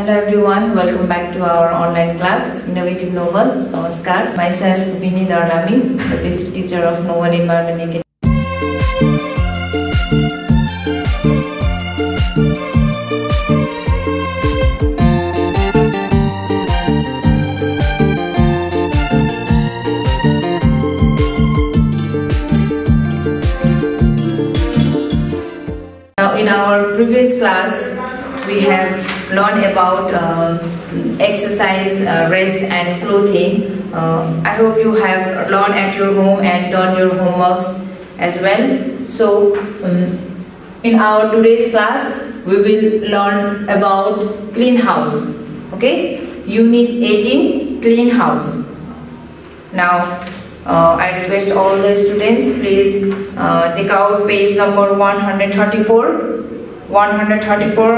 Hello everyone, welcome back to our online class, Innovative Novel. Namaskar. Myself, Bini Darlami, the basic teacher of Novel Environment Academy. Now, in our previous class, we have learned about exercise, rest and clothing. I hope you have learned at your home and done your homeworks as well. So in our today's class we will learn about clean house. Okay, unit 18, clean house. Now I request all the students, please take out page number 134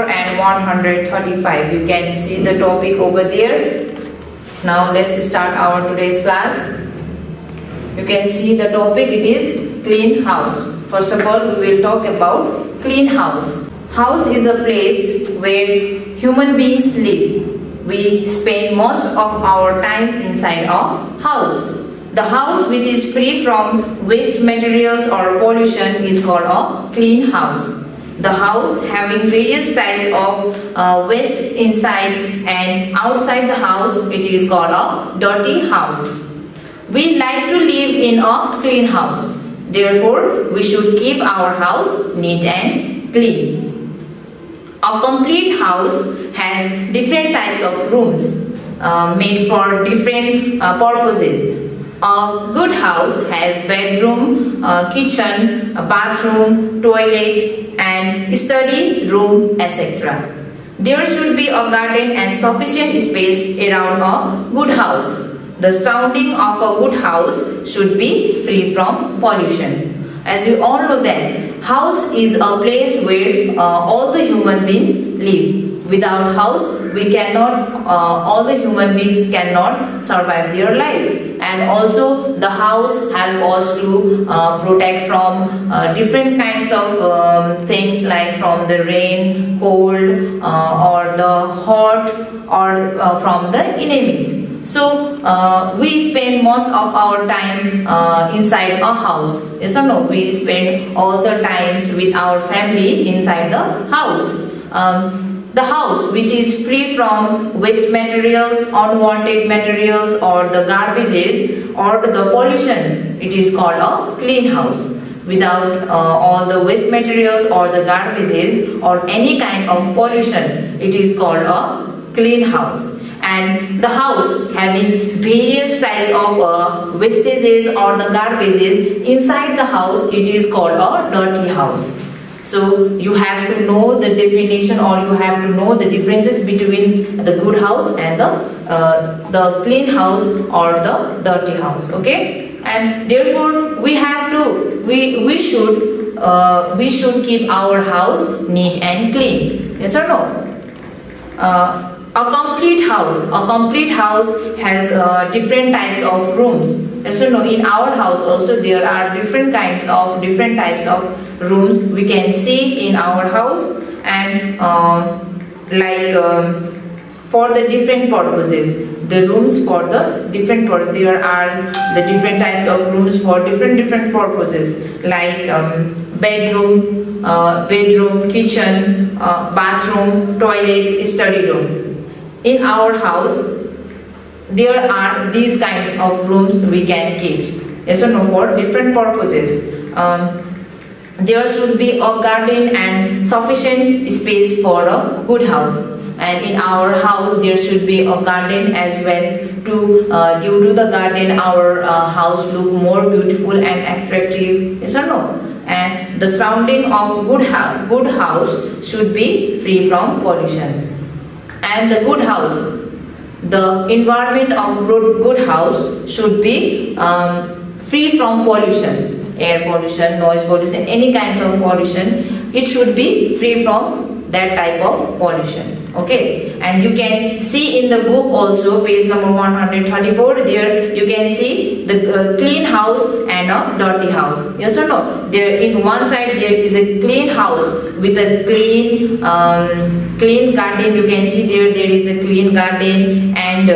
and 135. You can see the topic over there. Now let's start our today's class. You can see the topic, it is clean house. First of all, we will talk about clean house. House is a place where human beings live. We spend most of our time inside a house. The house which is free from waste materials or pollution is called a clean house. The house having various types of waste inside and outside the house, it is called a dirty house. We like to live in a clean house. Therefore, we should keep our house neat and clean. A complete house has different types of rooms made for different purposes. A good house has bedroom, kitchen, bathroom, toilet and study room, etc. There should be a garden and sufficient space around a good house. The surrounding of a good house should be free from pollution. As you all know that house is a place where all the human beings live. Without house, we cannot, all the human beings cannot survive their life. And also the house helps us to protect from different kinds of things like from the rain, cold or the hot or from the enemies. So we spend most of our time inside a house. Yes or no? We spend all the times with our family inside the house. The house which is free from waste materials, unwanted materials or the garbages or the pollution, it is called a clean house. Without all the waste materials or the garbages or any kind of pollution, it is called a clean house. And the house having various types of wastages or the garbages inside the house, it is called a dirty house. So you have to know the definition or you have to know the differences between the good house and the clean house or the dirty house. Okay, and therefore we have to we should keep our house neat and clean. Yes or no? A complete house has different types of rooms. So no, in our house also there are different types of rooms we can see in our house, and for the different purposes, the rooms for the different purposes, there are the different types of rooms for different purposes like bedroom, kitchen, bathroom, toilet, study rooms. In our house there are these kinds of rooms we can keep. Yes or no? For different purposes. There should be a garden and sufficient space for a good house. And in our house there should be a garden as well. Due to the garden our house look more beautiful and attractive. Yes or no? And the surrounding of good house should be free from pollution. And the good house, the environment of good house should be free from pollution, air pollution, noise pollution, any kinds of pollution. It should be free from that type of pollution. Okay, and you can see in the book also, page number 134, there you can see the clean house and a dirty house. Yes or no? There in one side there is a clean house with a clean clean garden. You can see there is a clean garden, and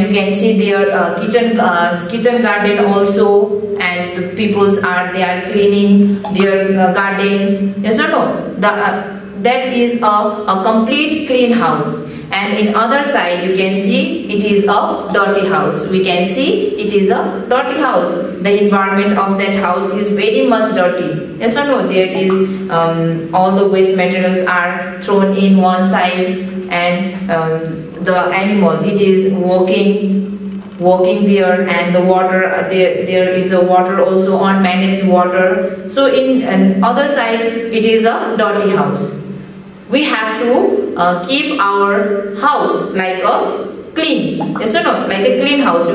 you can see their kitchen garden also, and the peoples they are cleaning their gardens. Yes or no? That is a complete clean house. And in other side you can see it is a dirty house. We can see it is a dirty house. The environment of that house is very much dirty. Yes or no? There is all the waste materials are thrown in one side, and the animal, it is walking there, and the water, there is a water also, unmanaged water. So in other side it is a dirty house. We have to keep our house like a clean. Yes or no? Like a clean house.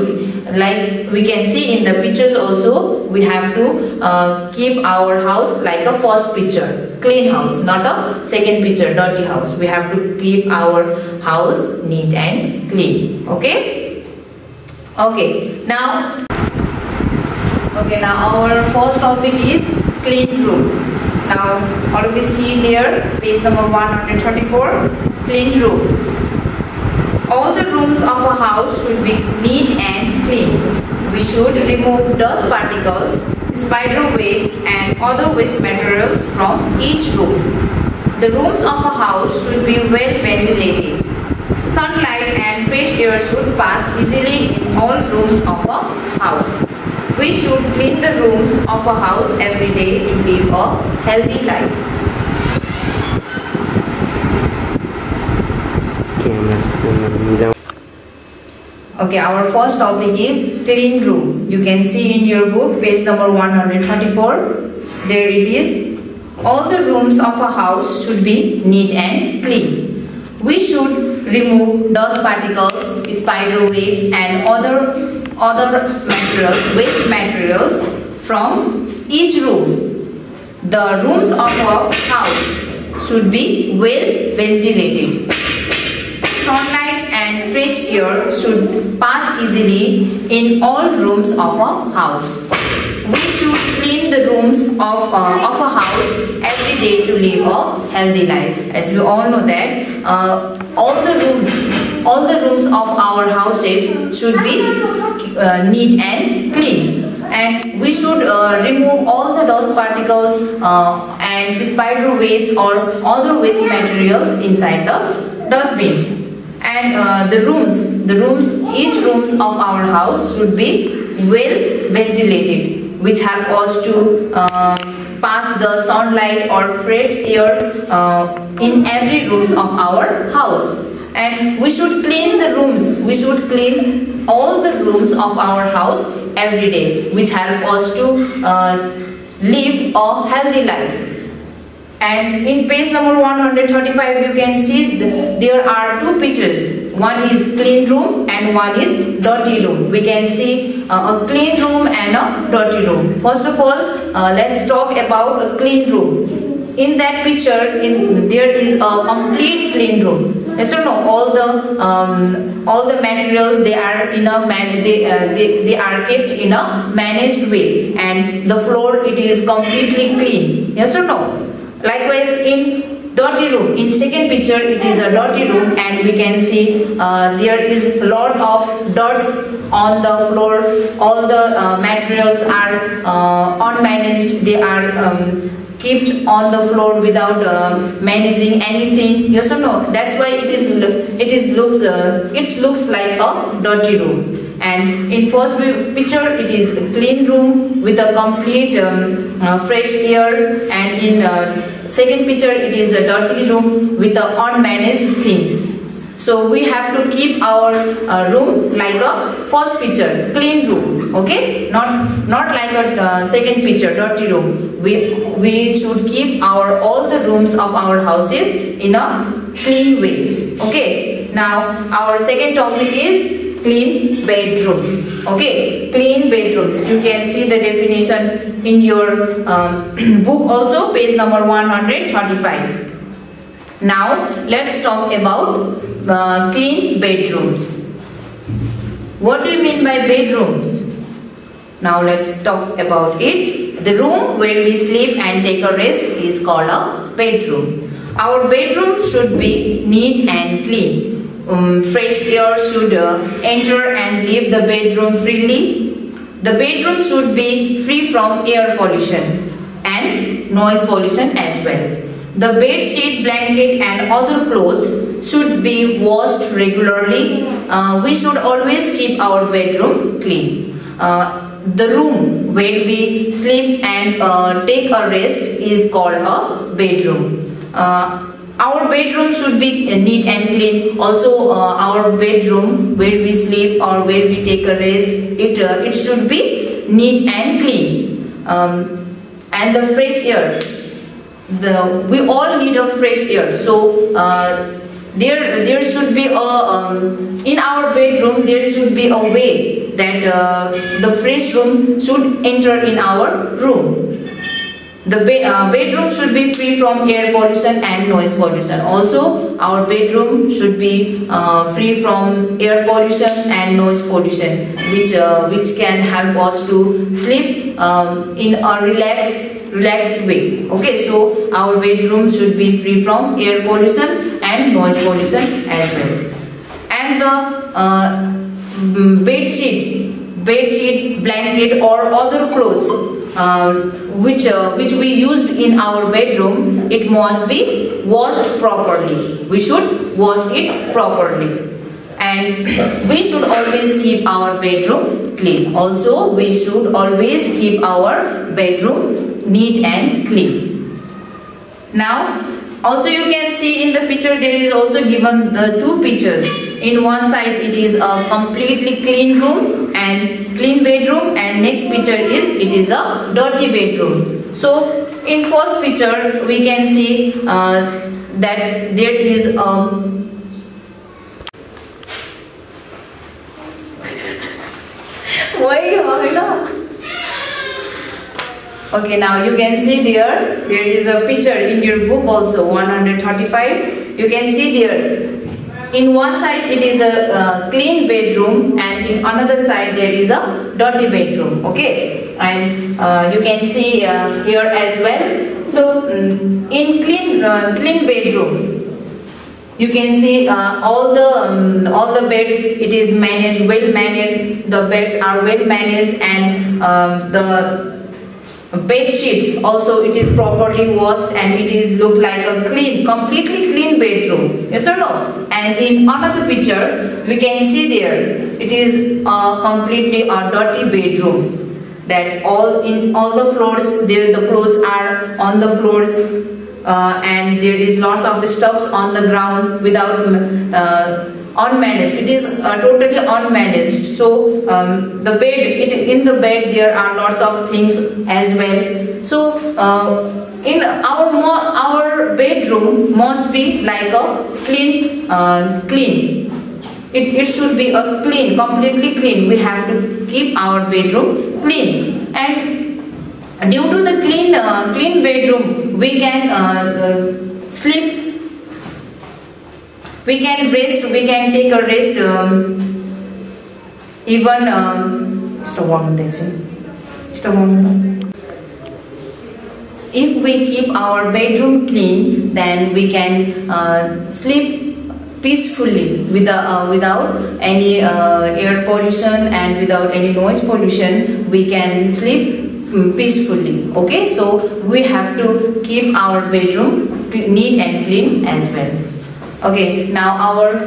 Like we can see in the pictures also, we have to keep our house like a first picture, clean house, not a second picture, dirty house. We have to keep our house neat and clean. Okay? Okay. Now our first topic is clean room. Now all of you see there, page number 134, clean room. All the rooms of a house should be neat and clean. We should remove dust particles, spider web and other waste materials from each room. The rooms of a house should be well ventilated. Sunlight and fresh air should pass easily in all rooms of a house. We should clean the rooms of a house every day to live a healthy life. Okay, our first topic is clean room. You can see in your book, page number 134. There it is. All the rooms of a house should be neat and clean. We should remove dust particles, spider webs and other materials, waste materials from each room. The rooms of a house should be well ventilated. Sunlight and fresh air should pass easily in all rooms of a house. We should clean the rooms of a house every day to live a healthy life. As we all know that all the rooms of our houses should be neat and clean, and we should remove all the dust particles and spider webs or other waste materials inside the dustbin. And each rooms of our house should be well ventilated, which help us to pass the sunlight or fresh air in every rooms of our house. And we should clean the rooms. We should clean all the rooms of our house every day, which help us to live a healthy life. And in page number 135 you can see there are two pictures. One is clean room and one is dirty room. We can see a clean room and a dirty room. First of all, let's talk about a clean room. In that picture, there is a complete clean room. Yes or no? All the materials, they are in a they are kept in a managed way, and the floor, it is completely clean. Yes or no? Likewise, in dirty room, in second picture, it is a dirty room, and we can see there is a lot of dirt on the floor. All the materials are unmanaged. They are kept on the floor without managing anything. Yes or no? That's why it looks like a dirty room. And in first picture it is a clean room with a complete fresh air, and in the second picture it is a dirty room with the unmanaged things. So we have to keep our room like a first picture, clean room. Okay, not like a second picture, dirty room. We should keep all the rooms of our houses in a clean way. Okay, now our second topic is clean bedrooms. Okay, clean bedrooms. You can see the definition in your book also, page number 135. Now let's talk about clean bedrooms. What do you mean by bedrooms? Now let's talk about it. The room where we sleep and take a rest is called a bedroom. Our bedroom should be neat and clean. Fresh air should enter and leave the bedroom freely. The bedroom should be free from air pollution and noise pollution as well. The bed sheet, blanket and other clothes should be washed regularly. We should always keep our bedroom clean. The room where we sleep and take a rest is called a bedroom. Our bedroom should be neat and clean. Also, our bedroom where we sleep or where we take a rest, it should be neat and clean. And the fresh air. We all need a fresh air. So there should be a in our bedroom there should be a way that the fresh room should enter in our room. The bedroom should be free from air pollution and noise pollution. Also, our bedroom should be free from air pollution and noise pollution, which can help us to sleep in a relaxed way. Okay, so our bedroom should be free from air pollution and noise pollution as well. And the bed sheet, blanket or other clothes which we used in our bedroom, it must be washed properly. We should wash it properly. And we should always keep our bedroom clean. Also, we should always keep our bedroom neat and clean. Now, also you can see in the picture there is also given the two pictures. In one side it is a completely clean room and clean bedroom, and next picture it is a dirty bedroom. So in first picture we can see that there is okay, now you can see there is a picture in your book also, 135. You can see there, in one side it is a clean bedroom and in another side there is a dirty bedroom. Okay, and you can see here as well. So in clean bedroom, you can see all the beds, it is managed, well managed. The beds are well managed, and the bed sheets also it is properly washed, and it is look like a completely clean bedroom. Yes or no? And in another picture we can see there it is completely a dirty bedroom. That all the floors there, the clothes are on the floors, and there is lots of stuffs on the ground without unmanaged. It is totally unmanaged. So the bed, in the bed there are lots of things as well. So in our bedroom must be like a clean. It should be a clean, completely clean. We have to keep our bedroom clean, and due to the clean bedroom we can sleep. We can rest, we can take a rest, if we keep our bedroom clean, then we can sleep peacefully without any air pollution and without any noise pollution. We can sleep peacefully. Okay, so we have to keep our bedroom neat and clean as well. Okay, now our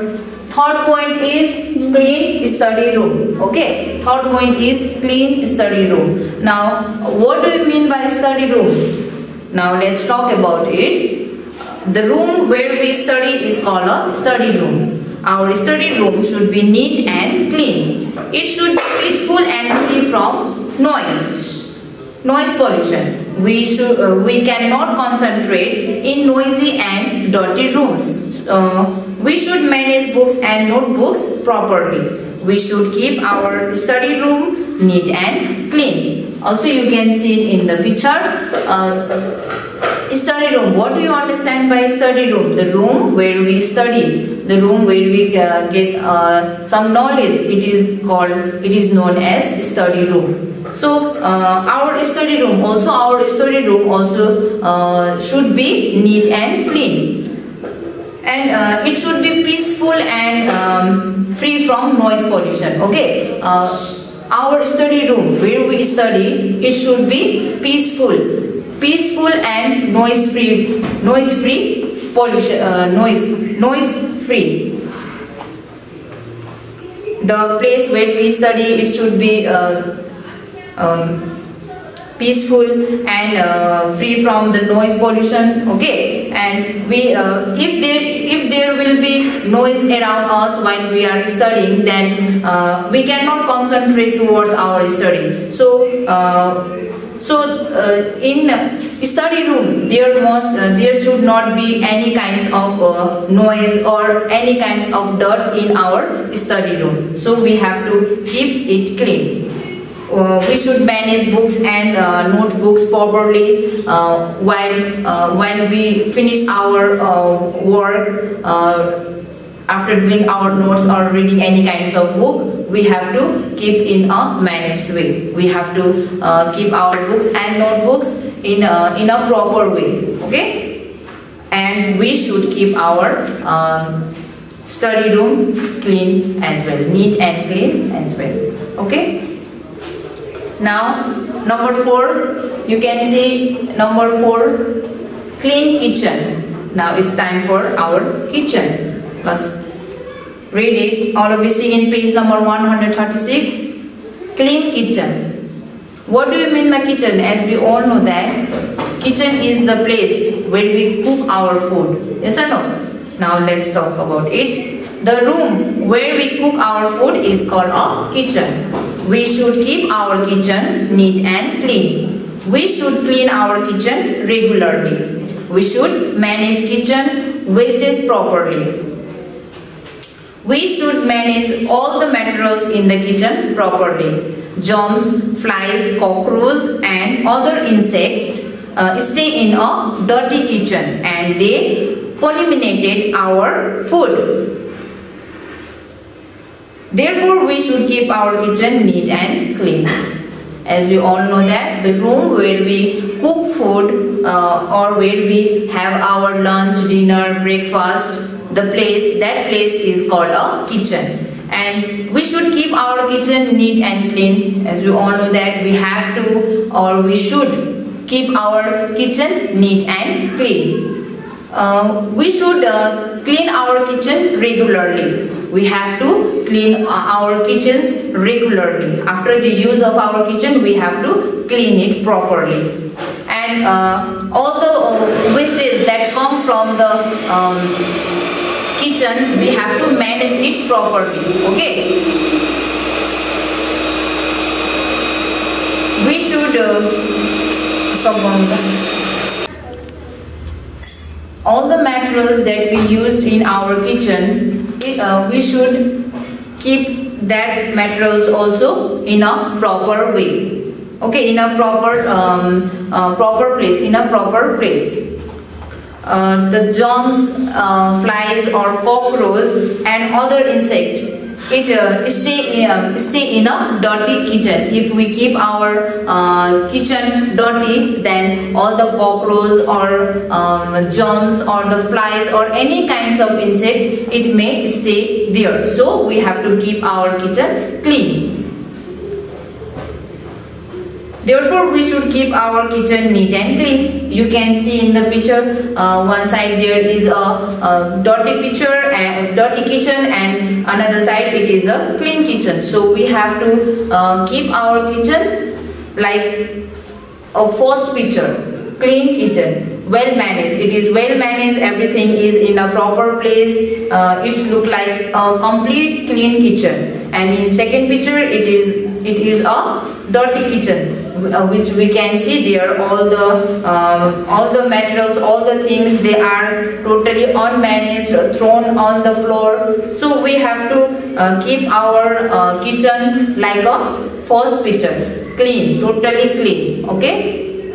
third point is clean study room. Okay, third point is clean study room. Now, what do you mean by study room? Now, let's talk about it. The room where we study is called a study room. Our study room should be neat and clean. It should be peaceful and free from noise pollution. We cannot concentrate in noisy and dirty rooms. We should manage books and notebooks properly. We should keep our study room neat and clean. Also, you can see in the picture study room. What do you understand by study room? The room where we study. the room where we get some knowledge. It is known as study room. So our study room also should be neat and clean, and it should be peaceful and free from noise pollution. Okay, our study room where we study, it should be peaceful and noise free pollution, noise free. The place where we study, it should be peaceful and free from the noise pollution. Okay, and we if there will be noise around us while we are studying, then we cannot concentrate towards our study. So in study room, there should not be any kinds of noise or any kinds of dirt in our study room. So we have to keep it clean. We should manage books and notebooks properly while we finish our work. After doing our notes or reading any kinds of book, we have to keep in a managed way. We have to keep our books and notebooks in a proper way. Okay, and we should keep our study room clean as well, neat and clean as well. Okay. Now number 4, you can see number 4, clean kitchen. Now it's time for our kitchen. Let's read it. All of you see in page number 136. Clean kitchen. What do you mean by kitchen? As we all know that kitchen is the place where we cook our food. Yes or no? Now let's talk about it. The room where we cook our food is called a kitchen. We should keep our kitchen neat and clean. We should clean our kitchen regularly. We should manage kitchen wastage properly. We should manage all the materials in the kitchen properly. Germs, flies, cockroaches and other insects stay in a dirty kitchen and they contaminated our food. Therefore, we should keep our kitchen neat and clean. As we all know that the room where we cook food or where we have our lunch, dinner, breakfast, that place is called a kitchen. And we should keep our kitchen neat and clean. As we all know that we have to or we should keep our kitchen neat and clean. We should clean our kitchen regularly. We have to clean our kitchens regularly. After the use of our kitchen, we have to clean it properly. And all the wastage that come from the kitchen, we have to manage it properly. Okay. We should stop on all the materials that we used in our kitchen. We should keep that materials also in a proper way. Okay, in a proper place. The germs, flies or cockroaches and other insects, stay in a dirty kitchen. If we keep our kitchen dirty, then all the cockroaches or germs or the flies or any kinds of insect, it may stay there. So we have to keep our kitchen clean. Therefore, we should keep our kitchen neat and clean. You can see in the picture, one side there is a dirty kitchen and another side it is a clean kitchen. So we have to keep our kitchen like a first picture, clean kitchen, well managed. It is well managed, everything is in a proper place. It looks like a complete clean kitchen. And in second picture, it is a dirty kitchen. Which we can see there, all the materials, all the things, they are totally unmanaged, thrown on the floor. So we have to keep our kitchen like a first picture, clean, totally clean. Okay.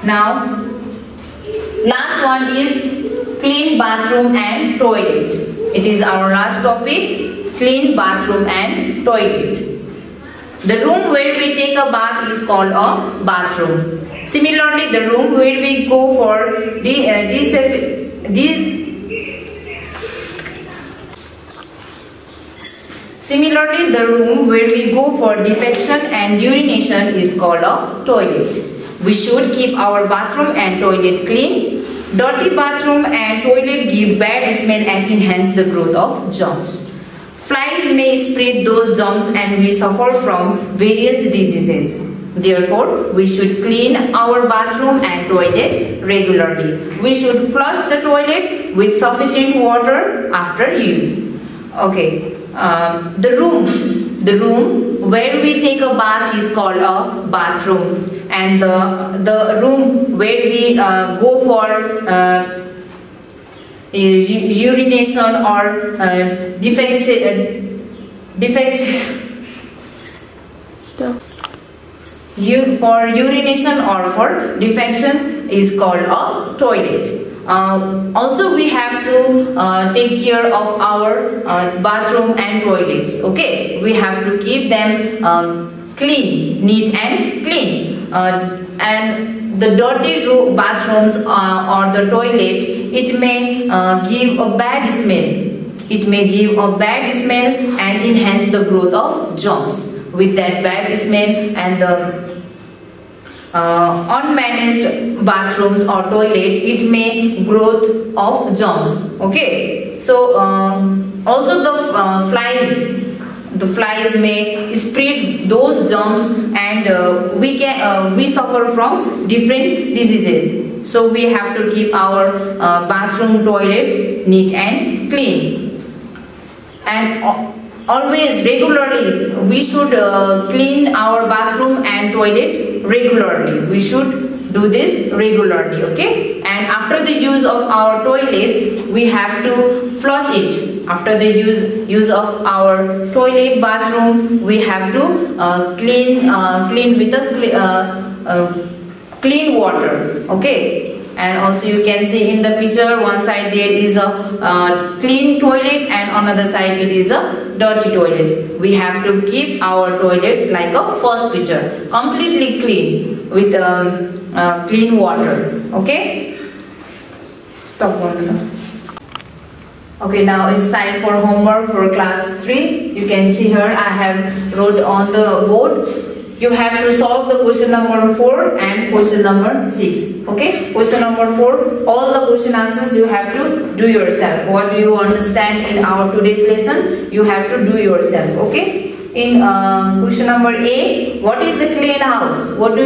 Now, last one is clean bathroom and toilet. It is our last topic, clean bathroom and toilet. The room where we take a bath is called a bathroom. Similarly, the room where we go for defecation and urination is called a toilet. We should keep our bathroom and toilet clean. Dirty bathroom and toilet give bad smell and enhance the growth of germs. Flies may spread those germs and we suffer from various diseases. Therefore, we should clean our bathroom and toilet regularly. We should flush the toilet with sufficient water after use. Okay, the room where we take a bath is called a bathroom, and the room where we go for urination or for urination or for defecation is called a toilet. Also, we have to take care of our bathroom and toilets. Okay, we have to keep them clean, neat and clean. And the dirty bathrooms or the toilet, it may give a bad smell. It may give a bad smell and enhance the growth of germs. With that bad smell and the unmanaged bathrooms or toilet, it may growth of germs. Okay, so also the flies may spread those germs and we suffer from different diseases. So we have to keep our bathroom, toilets neat and clean, and always regularly we should clean our bathroom and toilet regularly. We should do this regularly. Okay, and after the use of our toilets, we have to flush it. After the use of our toilet, bathroom, we have to clean with a clean water. Okay, and also you can see in the picture, one side there is a clean toilet and another side it is a dirty toilet. We have to keep our toilets like a first picture, completely clean with clean water. Okay, stop one. Okay, now it's time for homework for class 3. You can see here I have wrote on the board. You have to solve the question number 4 and question number 6. Okay, question number 4, all the question answers you have to do yourself. What do you understand in our today's lesson? You have to do yourself. Okay, in question number A, what is the clean house? What do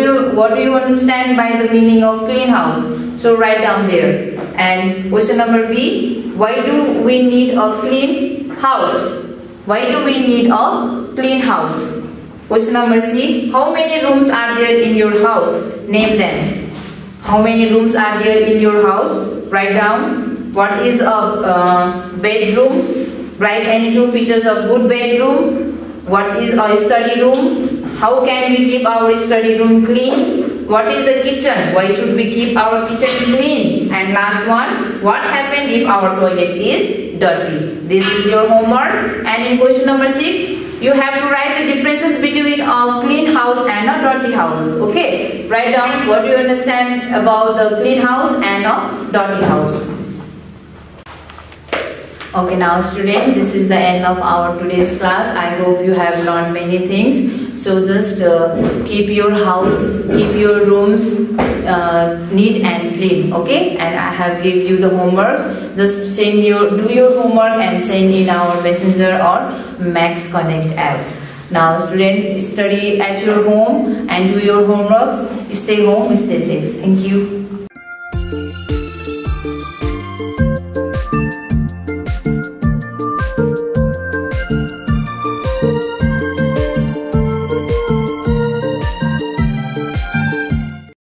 you understand by the meaning of clean house? So write down there. And question number B, why do we need a clean house? Why do we need a clean house? Question number C, how many rooms are there in your house? Name them. How many rooms are there in your house? Write down. What is a bedroom? Write any 2 features of good bedroom. What is a study room? How can we keep our study room clean? What is a kitchen? Why should we keep our kitchen clean? And last one, what happens if our toilet is dirty? This is your homework. And in question number 6, you have to write the differences between a clean house and a dirty house. Okay, write down what you understand about the clean house and a dirty house. Okay, now student, this is the end of our today's class. I hope you have learned many things. So just keep your house, keep your rooms neat and clean. Okay, and I have give you the homeworks. Just do your homework and send in our messenger or Max Connect app. Now student, study at your home and do your homeworks. Stay home, stay safe. Thank you.